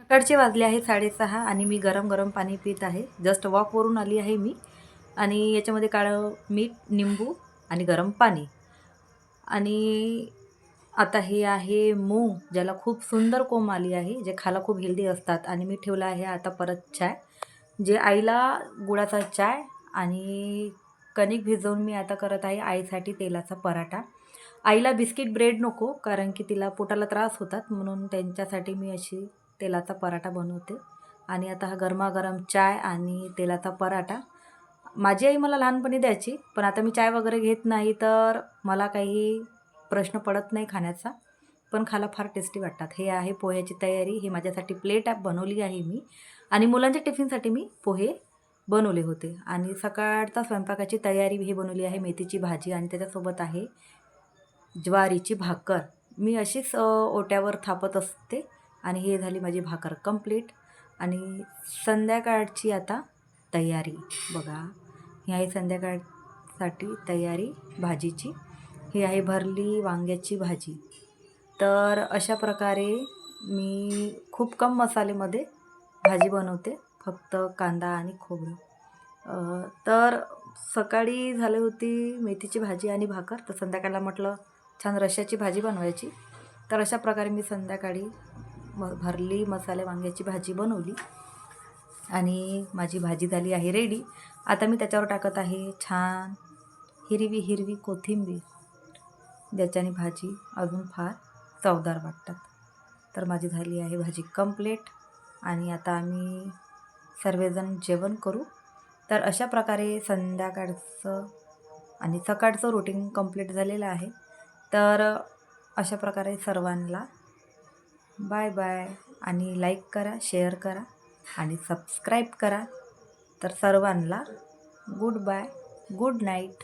सकाळचे वाजले आहे 6:30 आणि मी गरम-गरम पाणी पीत आहे. जस्ट वॉकवरून आली आहे मी आणि याच्यामध्ये काळं मीठ, निंबू आणि गरम पाणी आणि आता हे आहे मूग, ज्याला खूप सुंदर कोंब आली आहे, जे खायला खूप हेल्दी असतात आणि मी ठेवला आहे आता परत चाय, जे आईला गुळाचा चाय आणि कणिक भिजवून मी आता करत आहे आईसाठी तेलाचा पराठा. आईला बिस्किट ब्रेड नको, कारण की तिला पोटाला त्रास होतात, म्हणून त्यांच्यासाठी मी अशी तेलाचा पराठा बनवते. आणि आता हा गरमागरम चाय आणि तेलाचा पराठा. माझी आई मला लहानपणी द्यायची, पण आता मी चाय वगैरे घेत नाही, तर मला काही प्रश्न पडत नाही खाण्याचा, पण खायला फार टेस्टी वाटतात. हे आहे पोह्याची तयारी. ही माझ्यासाठी प्लेट बनवली आहे मी आणि मुलांच्या टिफिनसाठी मी पोहे बनवले होते. आणि सकाळचा स्वयंपाकाची तयारी ही बनवली आहे मेथीची भाजी आणि त्याच्यासोबत आहे ज्वारीची भाकर. मी अशीच ओट्यावर थापत असते आणि ही झाली माझी भाकर कंप्लीट. आणि संध्याकाळची आता तयारी बघा. ही आहे संध्याकाळसाठी तयारी भाजीची. ही आहे भरली वांग्याची भाजी. तर अशा प्रकारे मी खूप कम मसालेमध्ये भाजी बनवते, फक्त कांदा आणि खोबरं. तर सकाळी झाली होती मेथीची भाजी आणि भाकर, तर संध्याकाळला म्हटलं छान रश्श्याची भाजी बनवायची. तर अशा प्रकारे मी संध्याकाळी भरली मसाले वांग्याची भाजी बनवली आणि माझी भाजी झाली आहे रेडी. आता मी त्याच्यावर टाकत आहे छान हिरवी हिरवी कोथिंबीर, ज्याच्याने भाजी अजून फार चवदार वाटतात. तर माझी झाली आहे भाजी कंप्लीट आणि आता आम्ही सर्वजण जेवण करू. तर अशा प्रकारे संध्याकाळचं आणि सकाळचं रुटीन कंप्लीट झालेलं आहे. तर अशा प्रकारे सर्वांना बाय बाय आणि लाईक करा, शेअर करा आणि सबस्क्राईब करा. तर सर्वांना गुड बाय, गुड नाईट.